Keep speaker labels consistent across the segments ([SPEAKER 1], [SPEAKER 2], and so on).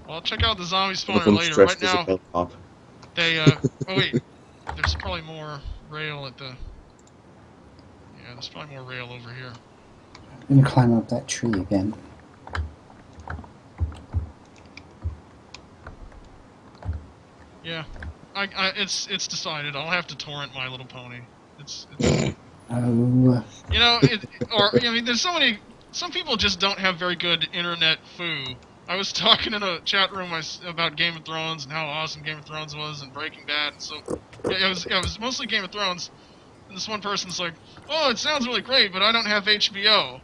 [SPEAKER 1] Well, I'll check out the zombie
[SPEAKER 2] One of
[SPEAKER 1] spawner
[SPEAKER 2] them
[SPEAKER 1] later. Right
[SPEAKER 2] dressed as a
[SPEAKER 1] now,
[SPEAKER 2] bellhop.
[SPEAKER 1] they, oh wait, there's probably more rail at the... Yeah, there's probably more rail over here.
[SPEAKER 3] I'm gonna climb up that tree again.
[SPEAKER 1] Yeah, it's decided. I'll have to torrent My Little Pony. It's
[SPEAKER 3] Oh,
[SPEAKER 1] you know, I mean, there's so many. Some people just don't have very good internet foo. I was talking in a chat room about Game of Thrones and how awesome Game of Thrones was and Breaking Bad, and so yeah, it was mostly Game of Thrones. And this one person's like, "Oh, it sounds really great, but I don't have HBO."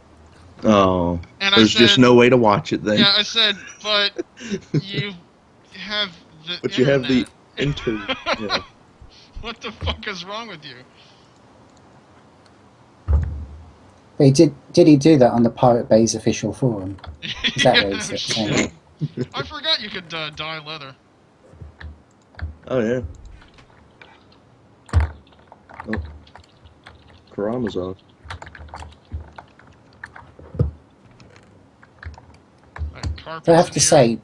[SPEAKER 2] Oh,
[SPEAKER 1] And I
[SPEAKER 2] there's just
[SPEAKER 1] said,
[SPEAKER 2] no way to watch it then.
[SPEAKER 1] "Yeah," I said, "but you have the
[SPEAKER 2] But you have the
[SPEAKER 1] internet."
[SPEAKER 2] yeah.
[SPEAKER 1] What the fuck is wrong with you?
[SPEAKER 3] wait, did he do that on the Pirate Bay's official forum? Is that
[SPEAKER 1] Yeah,
[SPEAKER 3] what
[SPEAKER 1] no
[SPEAKER 3] he's
[SPEAKER 1] shit.
[SPEAKER 3] saying?
[SPEAKER 1] I forgot you could dye leather.
[SPEAKER 2] Oh yeah. Oh. Karama's off.
[SPEAKER 3] I have to say,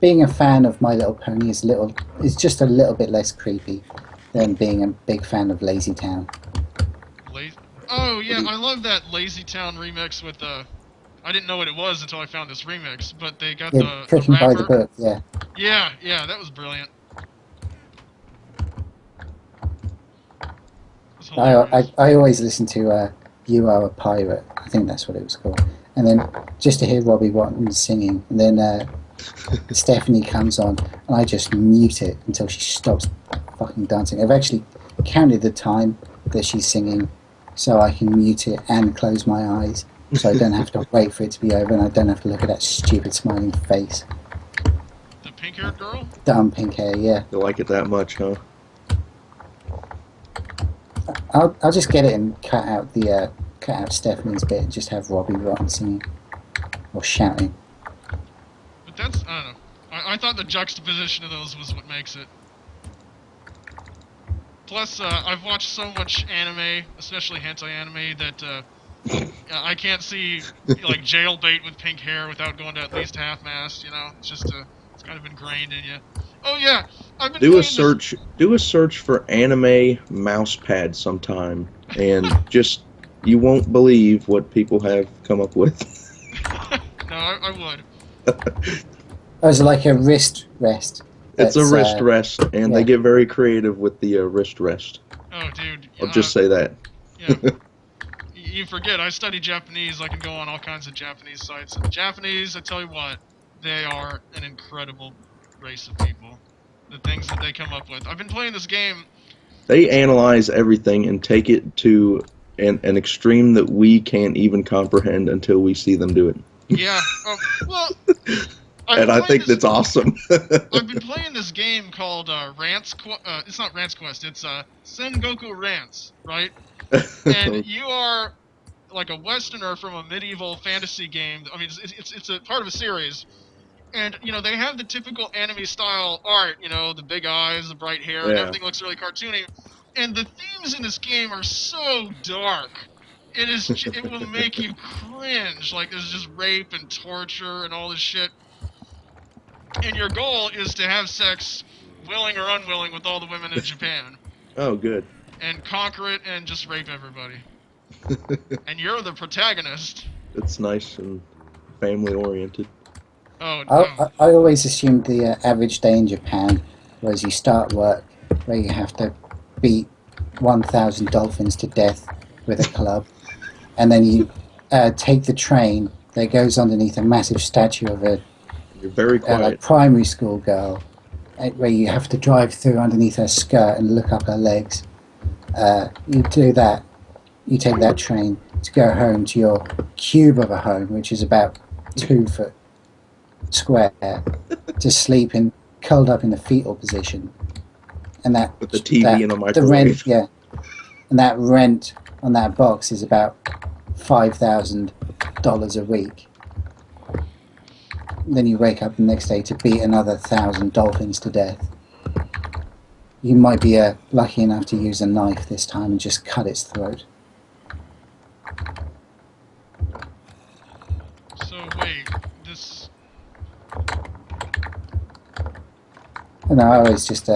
[SPEAKER 3] being a fan of My Little Pony is just a little bit less creepy than being a big fan of Lazy Town.
[SPEAKER 1] Oh yeah, I love that Lazy Town remix with I didn't know what it was until I found this remix, but they got
[SPEAKER 3] Yeah,
[SPEAKER 1] the
[SPEAKER 3] Cooking by the
[SPEAKER 1] rapper.
[SPEAKER 3] book, yeah.
[SPEAKER 1] Yeah, that was brilliant. It was hilarious.
[SPEAKER 3] I always listen to You Are a Pirate. I think that's what it was called. And then just to hear Robbie Watson singing, and then Stephanie comes on, and I just mute it until she stops fucking dancing. I've actually counted the time that she's singing so I can mute it and close my eyes so I don't have to wait for it to be over and I don't have to look at that stupid smiling face.
[SPEAKER 1] The pink-haired girl?
[SPEAKER 3] Dumb pink hair, yeah.
[SPEAKER 2] You like it that much, huh?
[SPEAKER 3] I'll just get it and cut out Stephanie's bit and just have Robbie Rotten singing or shouting.
[SPEAKER 1] But that's, I don't know. I thought the juxtaposition of those was what makes it. Plus, I've watched so much anime, especially hentai anime, that I can't see like jailbait with pink hair without going to at least half-mast. You know, it's just it's kind of ingrained in you. Oh yeah, I've been
[SPEAKER 2] Do a search. Do a search for anime mouse pad sometime, and just you won't believe what people have come up with.
[SPEAKER 1] No, I would.
[SPEAKER 3] Oh, is it like a wrist rest?
[SPEAKER 2] It's a wrist rest, and they get very creative with the wrist rest.
[SPEAKER 1] Oh, dude.
[SPEAKER 2] I'll just say that.
[SPEAKER 1] Yeah. You forget, I study Japanese. I can go on all kinds of Japanese sites. And the Japanese, I tell you what, they are an incredible race of people. The things that they come up with. I've been playing this game.
[SPEAKER 2] They analyze everything and take it to an extreme that we can't even comprehend until we see them do it.
[SPEAKER 1] Yeah. Well...
[SPEAKER 2] And I think that's awesome.
[SPEAKER 1] I've been playing this game called it's not Rant's Quest, it's Sengoku Rants, right? And you are like a Westerner from a medieval fantasy game. I mean, it's a part of a series. And, you know, they have the typical anime style art, you know, the big eyes, the bright hair, and everything looks really cartoony. And the themes in this game are so dark. It will make you cringe. Like, there's just rape and torture and all this shit. And your goal is to have sex, willing or unwilling, with all the women in Japan.
[SPEAKER 2] Oh, good.
[SPEAKER 1] And conquer it and just rape everybody. And you're the protagonist.
[SPEAKER 2] It's nice and family-oriented.
[SPEAKER 1] Oh, no.
[SPEAKER 3] I always assumed the average day in Japan was you start work where you have to beat 1,000 dolphins to death with a club. And then you take the train that goes underneath a massive statue of a
[SPEAKER 2] You're very quiet.
[SPEAKER 3] a primary school girl, where you have to drive through underneath her skirt and look up her legs. You do that. You take that train to go home to your cube of a home, which is about 2 foot square, to sleep in, curled up in the fetal position. And that
[SPEAKER 2] with the TV and a microwave.
[SPEAKER 3] The rent, yeah, and that rent on that box is about $5,000 a week. Then you wake up the next day to beat another 1,000 dolphins to death. You might be lucky enough to use a knife this time and just cut its throat.
[SPEAKER 1] So wait, this...
[SPEAKER 3] No, I always just.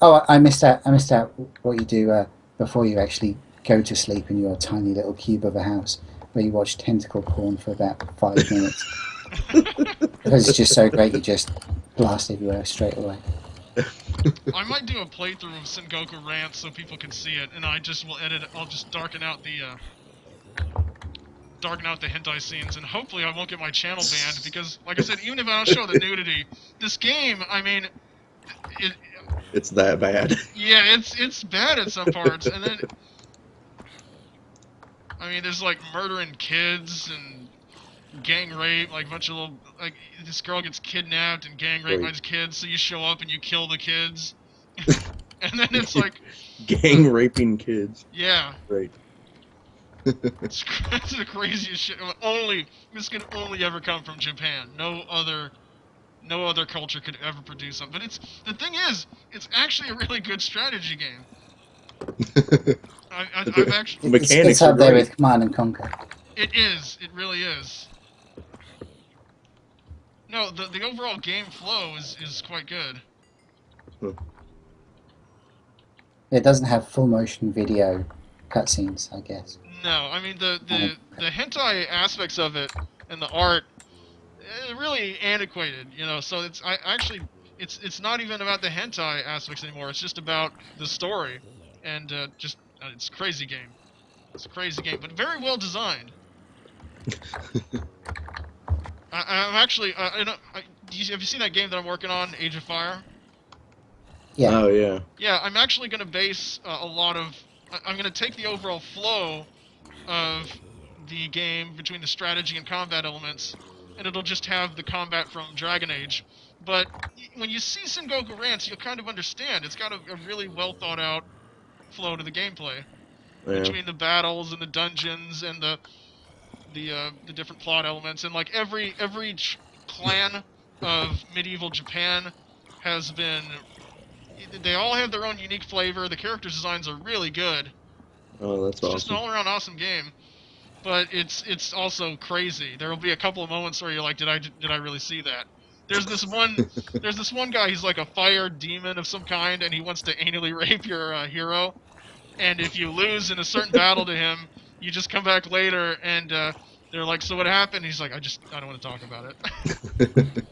[SPEAKER 3] Oh, I missed out. I missed out what you do before you actually go to sleep in your tiny little cube of a house, where you watch tentacle porn for about 5 minutes. Because it's just so great, you just blast everywhere straight away.
[SPEAKER 1] I might do a playthrough of Sengoku Rants so people can see it, and I just will edit. I'll just darken out the hentai scenes, and hopefully I won't get my channel banned because, like I said, even if I don't show the nudity, this game, I mean,
[SPEAKER 2] it's that bad.
[SPEAKER 1] Yeah, it's bad at some parts, and then I mean, there's like murdering kids and gang rape, like a bunch of little, like this girl gets kidnapped and gang raped by these kids, so you show up and you kill the kids, and then it's like
[SPEAKER 2] gang raping kids.
[SPEAKER 1] Yeah.
[SPEAKER 2] Right.
[SPEAKER 1] It's the craziest shit. This can only ever come from Japan. No other culture could ever produce something. But the thing is, it's actually a really good strategy game. I've actually.
[SPEAKER 3] It's up there with Command and Conquer.
[SPEAKER 1] It is. It really is. No, the overall game flow is quite good.
[SPEAKER 3] It doesn't have full motion video cutscenes, I guess.
[SPEAKER 1] No, I mean the hentai aspects of it and the art, really antiquated, you know. So it's it's not even about the hentai aspects anymore. It's just about the story, and it's a crazy game. It's a crazy game, but very well designed. I'm actually have you seen that game that I'm working on, Age of Fire?
[SPEAKER 3] Yeah.
[SPEAKER 2] Oh yeah.
[SPEAKER 1] Yeah, I'm actually going to base a lot of. I'm going to take the overall flow of the game between the strategy and combat elements, and it'll just have the combat from Dragon Age. But when you see Sengoku Rants, you'll kind of understand. It's got a really well thought out flow to the gameplay, between the battles and the dungeons and the different plot elements, and like every clan of medieval Japan has been. They all have their own unique flavor. The character designs are really good.
[SPEAKER 2] Oh, that's awesome.
[SPEAKER 1] It's just an all-around awesome game, but it's also crazy. There will be a couple of moments where you're like, did I really see that? There's this one guy. He's like a fire demon of some kind, and he wants to anally rape your hero. And if you lose in a certain battle to him, you just come back later, and they're like, so what happened? He's like, I don't want to talk about it.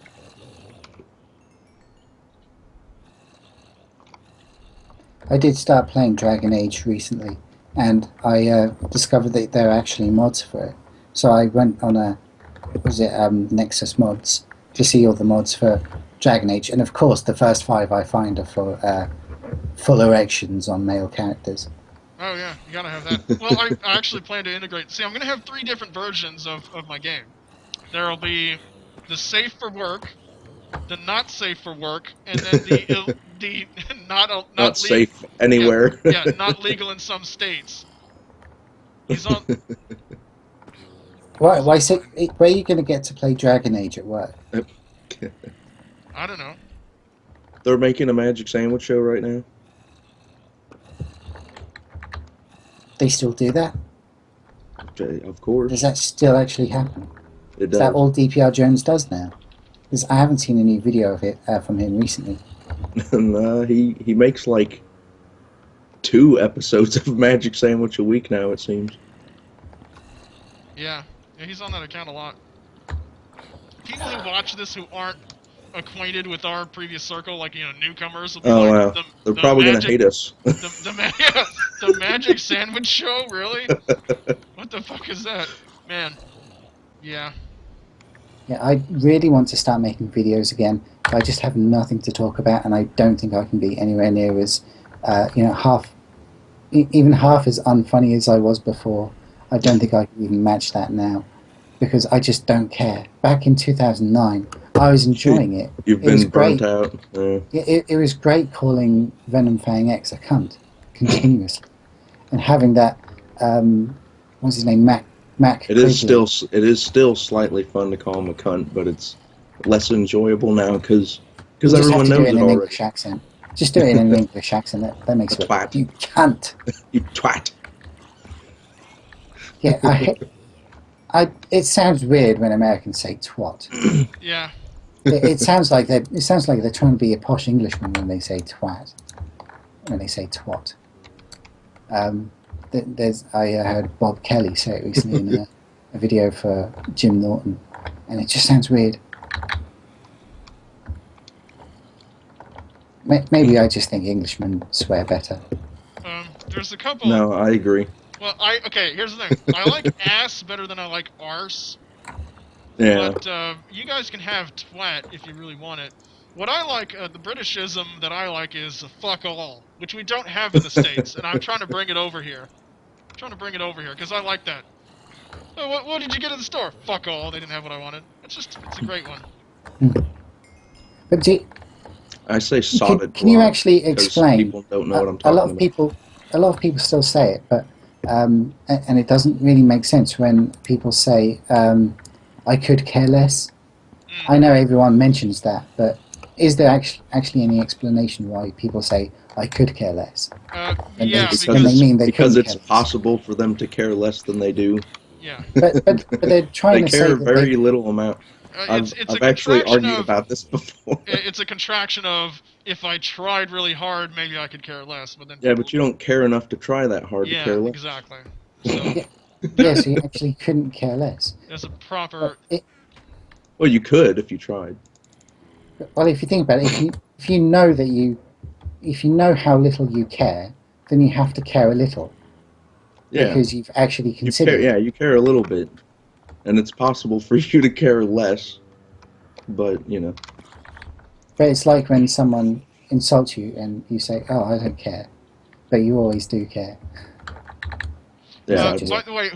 [SPEAKER 3] I did start playing Dragon Age recently, and I discovered that there are actually mods for it. So I went on Nexus Mods to see all the mods for Dragon Age, and of course the first 5 I find are for full erections on male characters.
[SPEAKER 1] Oh yeah, you gotta have that. Well, I actually plan to integrate. See, I'm gonna have 3 different versions of my game. There'll be the safe for work, the not safe for work, and then the not
[SPEAKER 2] safe anywhere.
[SPEAKER 1] Yeah, not legal in some states. He's on.
[SPEAKER 3] Why? Where are you going to get to play Dragon Age at work?
[SPEAKER 1] I don't know.
[SPEAKER 2] They're making a Magic Sandwich show right now.
[SPEAKER 3] They still do that?
[SPEAKER 2] Okay, of course.
[SPEAKER 3] Does that still actually happen?
[SPEAKER 2] It does.
[SPEAKER 3] Is that all DPR Jones does now? Because I haven't seen any video of it from him recently.
[SPEAKER 2] No, he makes like 2 episodes of Magic Sandwich a week now, it seems.
[SPEAKER 1] Yeah, he's on that account a lot. People who watch this who aren't acquainted with our previous circle, like, you know, newcomers, will be like,
[SPEAKER 2] wow. They're probably going to hate us.
[SPEAKER 1] The Magic Sandwich Show? Really? What the fuck is that? Man. Yeah.
[SPEAKER 3] Yeah, I really want to start making videos again, but I just have nothing to talk about, and I don't think I can be anywhere near as, even half as unfunny as I was before. I don't think I can even match that now, because I just don't care. Back in 2009, I was enjoying it.
[SPEAKER 2] You've been burnt out. Yeah.
[SPEAKER 3] It was great calling Venom Fang X a cunt continuously, and having that what's his name, Mac.
[SPEAKER 2] It is still slightly fun to call him a cunt, but it's less enjoyable now because everyone knows it already.
[SPEAKER 3] English accent. Just do it in an English accent. That makes it.
[SPEAKER 2] Twat.
[SPEAKER 3] You cunt.
[SPEAKER 2] You twat.
[SPEAKER 3] Yeah, it sounds weird when Americans say twat.
[SPEAKER 1] Yeah.
[SPEAKER 3] It sounds like they're trying to be a posh Englishman when they say twat. When they say twat. I heard Bob Kelly say it recently in a video for Jim Norton, and it just sounds weird. Maybe I just think Englishmen swear better.
[SPEAKER 1] There's a couple.
[SPEAKER 2] No, I agree.
[SPEAKER 1] Well, okay. Here's the thing. I like ass better than I like arse.
[SPEAKER 2] Yeah.
[SPEAKER 1] But you guys can have twat if you really want it. What I like, the Britishism that I like is fuck all, which we don't have in the States, and I'm trying to bring it over here. Because I like that. Oh, what did you get at the store? Fuck all. They didn't have what I wanted. It's a great one.
[SPEAKER 3] But
[SPEAKER 2] I say solid.
[SPEAKER 3] Can you actually explain?
[SPEAKER 2] People don't know what I'm talking about.
[SPEAKER 3] A lot of people still say it, but and it doesn't really make sense when people say, "I could care less." I know everyone mentions that, but is there actually any explanation why people say "I could care less"?
[SPEAKER 1] Yeah,
[SPEAKER 2] because it's possible for them to care less than they do.
[SPEAKER 1] Yeah.
[SPEAKER 3] But they're trying to say
[SPEAKER 2] they care very little amount. I've actually argued about this before.
[SPEAKER 1] It's a contraction of, if I tried really hard, maybe I could care less. But then
[SPEAKER 2] but you don't care enough to try that hard to care less.
[SPEAKER 1] Exactly. So,
[SPEAKER 3] so you actually couldn't care less.
[SPEAKER 1] There's a proper...
[SPEAKER 2] Well, you could if you tried.
[SPEAKER 3] Well, if you think about it, if you know how little you care, then you have to care a little.
[SPEAKER 2] Yeah.
[SPEAKER 3] Because you've actually considered.
[SPEAKER 2] You care a little bit. And it's possible for you to care less, but, you know.
[SPEAKER 3] But it's like when someone insults you and you say, "Oh, I don't care," but you always do care.
[SPEAKER 2] Yeah.
[SPEAKER 1] By the way,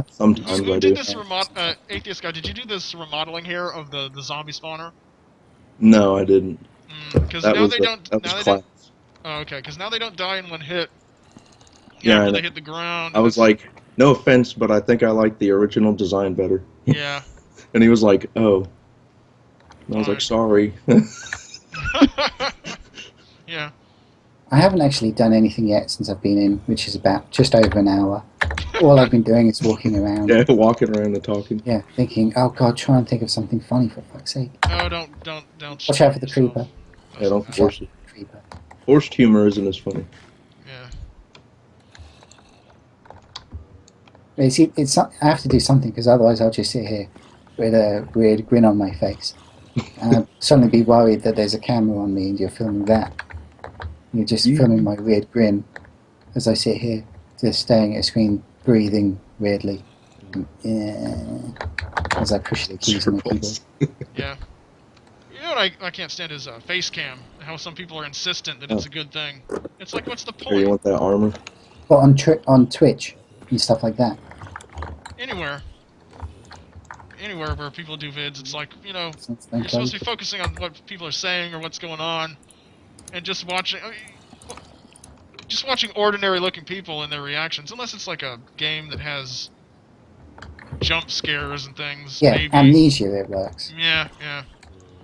[SPEAKER 2] sometimes
[SPEAKER 1] who
[SPEAKER 2] I
[SPEAKER 1] did
[SPEAKER 2] do.
[SPEAKER 1] this Atheist guy? Did you do this remodeling here of the zombie spawner?
[SPEAKER 2] No, I didn't.
[SPEAKER 1] Because now they don't.
[SPEAKER 2] Oh,
[SPEAKER 1] okay. Because now they don't die in one hit.
[SPEAKER 2] Yeah.
[SPEAKER 1] After they hit the ground.
[SPEAKER 2] I was like, no offense, but I think I like the original design better.
[SPEAKER 1] Yeah.
[SPEAKER 2] And he was like, "Oh." And I was like, "Sorry."
[SPEAKER 1] Yeah.
[SPEAKER 3] I haven't actually done anything yet since I've been in, which is about just over an hour. All I've been doing is walking around.
[SPEAKER 2] Yeah, walking around and talking.
[SPEAKER 3] Yeah, thinking, "Oh God, try and think of something funny for fuck's sake."
[SPEAKER 1] Oh, don't.
[SPEAKER 3] Watch out for the creeper.
[SPEAKER 2] Yeah, don't force it.
[SPEAKER 3] Creeper.
[SPEAKER 2] Forced humor isn't as funny.
[SPEAKER 1] Yeah.
[SPEAKER 3] I have to do something because otherwise I'll just sit here with a weird grin on my face, and I'll suddenly be worried that there's a camera on me and you're filming that. You're just filming my weird grin as I sit here, just staring at a screen, breathing weirdly, as I push the keys on my keyboard.
[SPEAKER 1] Yeah. You know what I can't stand is face cam. How some people are insistent that it's a good thing. It's like, what's the point?
[SPEAKER 2] Or you want that armor?
[SPEAKER 3] But on Twitch and stuff like that.
[SPEAKER 1] Anywhere where people do vids, it's like, you know, you're supposed to be focusing on what people are saying or what's going on, and just watching ordinary-looking people and their reactions, unless it's like a game that has jump scares and things.
[SPEAKER 3] Yeah,
[SPEAKER 1] maybe.
[SPEAKER 3] Amnesia, it works.
[SPEAKER 1] Yeah.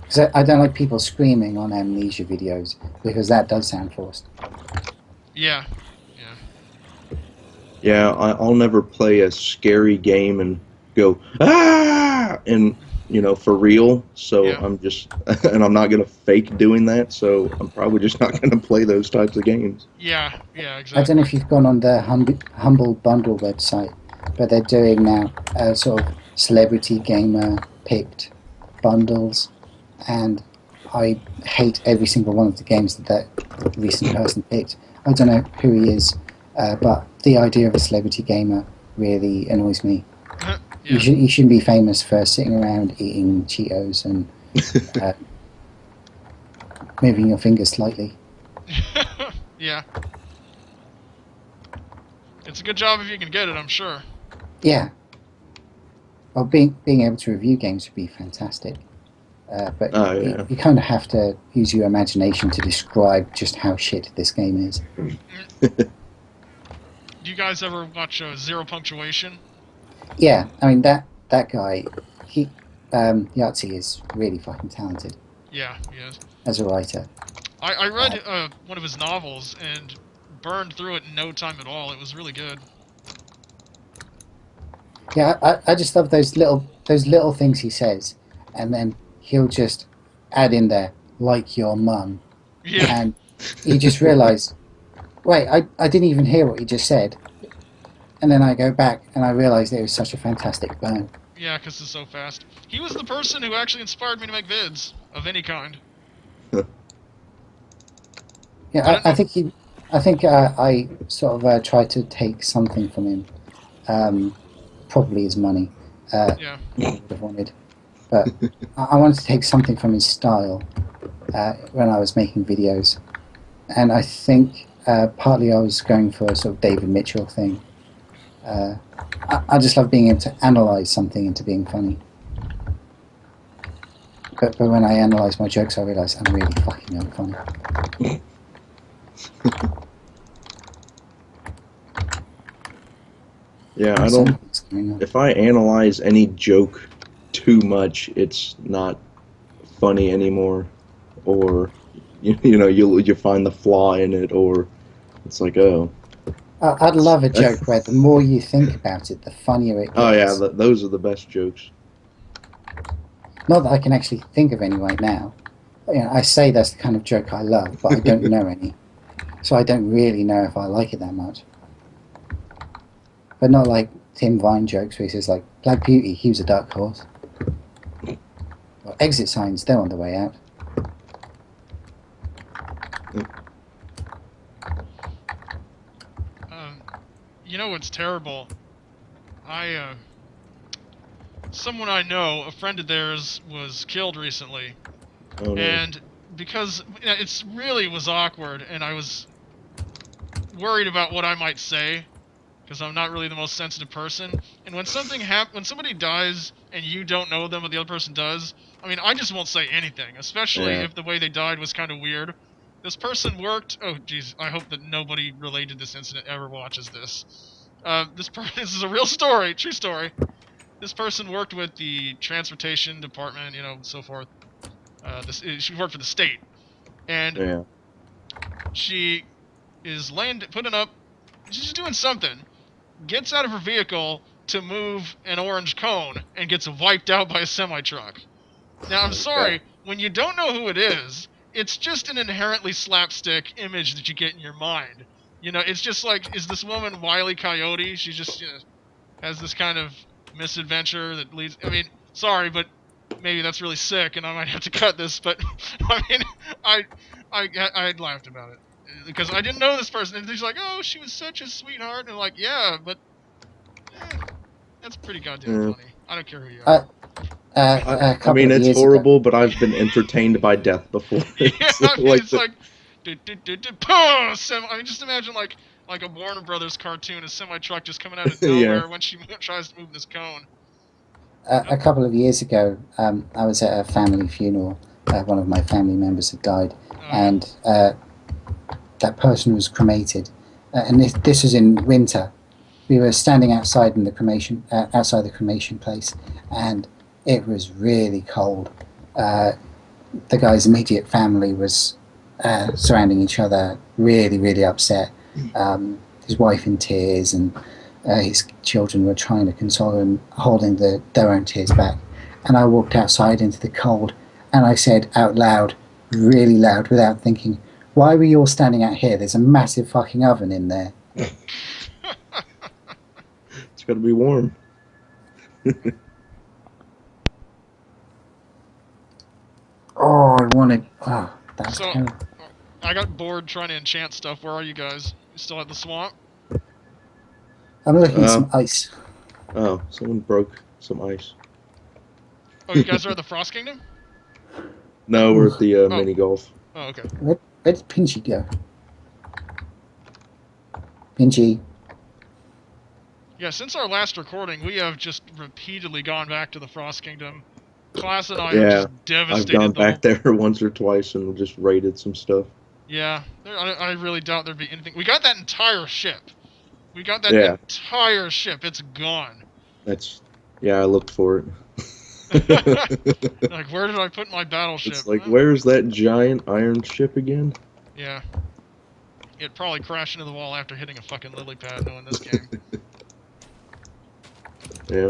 [SPEAKER 3] Because I don't like people screaming on Amnesia videos, because that does sound forced.
[SPEAKER 1] Yeah.
[SPEAKER 2] Yeah, I'll never play a scary game and go, "Ah!" and, you know, for real. So I'm just, and I'm not going to fake doing that, so I'm probably just not going to play those types of games.
[SPEAKER 1] Yeah, exactly.
[SPEAKER 3] I don't know if you've gone on the Humble Bundle website, but they're doing now sort of celebrity gamer picked bundles, and I hate every single one of the games that recent person picked. I don't know who he is, but the idea of a celebrity gamer really annoys me.
[SPEAKER 1] Yeah.
[SPEAKER 3] You shouldn't be famous for sitting around eating Cheetos and moving your fingers slightly.
[SPEAKER 1] Yeah. It's a good job if you can get it, I'm sure.
[SPEAKER 3] Yeah. Well, being able to review games would be fantastic. But you kind of have to use your imagination to describe just how shit this game is.
[SPEAKER 1] Do you guys ever watch Zero Punctuation?
[SPEAKER 3] Yeah, I mean that guy, Yahtzee is really fucking talented.
[SPEAKER 1] Yeah, he is.
[SPEAKER 3] As a writer.
[SPEAKER 1] I read one of his novels and burned through it in no time at all. It was really good.
[SPEAKER 3] Yeah, I just love those little things he says, and then he'll just add in there, like your mum.
[SPEAKER 1] Yeah.
[SPEAKER 3] And you just realise, wait, I didn't even hear what he just said. And then I go back and I realise it was such a fantastic burn.
[SPEAKER 1] Yeah, because it's so fast. He was the person who actually inspired me to make vids of any kind.
[SPEAKER 3] Yeah, I think I sort of tried to take something from him, probably his money.
[SPEAKER 1] Yeah.
[SPEAKER 3] I would have wanted, but I wanted to take something from his style when I was making videos, and I think partly I was going for a sort of David Mitchell thing. I just love being able to analyse something into being funny. But when I analyse my jokes, I realise I'm really fucking unfunny.
[SPEAKER 2] Yeah, I don't. If I analyze any joke too much, it's not funny anymore, or you know you find the flaw in it, or it's like, oh.
[SPEAKER 3] I'd love a joke where the more you think about it, the funnier it gets.
[SPEAKER 2] Oh yeah, those are the best jokes.
[SPEAKER 3] Not that I can actually think of any right now. You know, I say that's the kind of joke I love, but I don't know any, so I don't really know if I like it that much. But not like Tim Vine jokes where he says like, Black Beauty, he was a dark horse. Or exit signs, they're on the way out.
[SPEAKER 1] You know what's terrible? Someone I know, a friend of theirs, was killed recently.
[SPEAKER 2] Oh, no.
[SPEAKER 1] And because it really was awkward, and I was worried about what I might say, because I'm not really the most sensitive person. And when when somebody dies and you don't know them, but the other person does, I mean, I just won't say anything, especially if the way they died was kind of weird. This person worked. Oh, jeez. I hope that nobody related to this incident ever watches this. This is a real story, true story. This person worked with the transportation department, you know, so forth. She worked for the state, and she is putting up. She's doing something. Gets out of her vehicle to move an orange cone and gets wiped out by a semi-truck. Now, I'm sorry, when you don't know who it is, it's just an inherently slapstick image that you get in your mind. You know, it's just like, is this woman Wile E. Coyote? She just has this kind of misadventure that leads... I mean, sorry, but maybe that's really sick, and I might have to cut this, but, I mean, I laughed about it. Because I didn't know this person, and she's like, oh, she was such a sweetheart, and I'm like, yeah, but... that's pretty goddamn funny. I don't care who you are.
[SPEAKER 2] I mean, it's horrible, but I've been entertained by death before.
[SPEAKER 1] Yeah, I mean, it's like... I mean, just imagine, like a Warner Brothers cartoon, a semi-truck just coming out of nowhere when she tries to move this cone.
[SPEAKER 3] A couple of years ago, I was at a family funeral. One of my family members had died, and that person was cremated. And this was in winter. We were standing outside in the cremation, outside the cremation place, and it was really cold. The guy's immediate family was surrounding each other, really, really upset. His wife in tears, and his children were trying to console him, holding their own tears back. And I walked outside into the cold, and I said out loud, really loud, without thinking, why were you all standing out here? There's a massive fucking oven in there.
[SPEAKER 2] It's got to be warm.
[SPEAKER 3] Oh, I wanted... Oh, that's terrible.
[SPEAKER 1] I got bored trying to enchant stuff. Where are you guys? You still at the swamp?
[SPEAKER 3] I'm looking at some ice.
[SPEAKER 2] Oh, someone broke some ice.
[SPEAKER 1] Oh, you guys are at the Frost Kingdom?
[SPEAKER 2] No, we're at the mini golf.
[SPEAKER 1] Oh, okay.
[SPEAKER 3] Where did Pinchy go? Pinchy.
[SPEAKER 1] Yeah, since our last recording, we have just repeatedly gone back to the Frost Kingdom. Class and I are just devastated.
[SPEAKER 2] I've gone back there once or twice and just raided some stuff.
[SPEAKER 1] Yeah, I really doubt there'd be anything. We got that entire ship. We got that entire ship. It's gone.
[SPEAKER 2] I looked for it.
[SPEAKER 1] Like, where did I put my battleship?
[SPEAKER 2] It's like, where's that giant iron ship again?
[SPEAKER 1] Yeah. It probably crashed into the wall after hitting a fucking lily pad, knowing this game.
[SPEAKER 2] Yeah.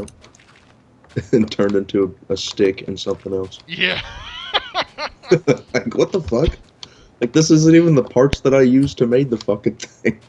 [SPEAKER 2] and turned into a stick and something else.
[SPEAKER 1] Yeah.
[SPEAKER 2] Like, what the fuck? Like, this isn't even the parts that I used to make the fucking thing.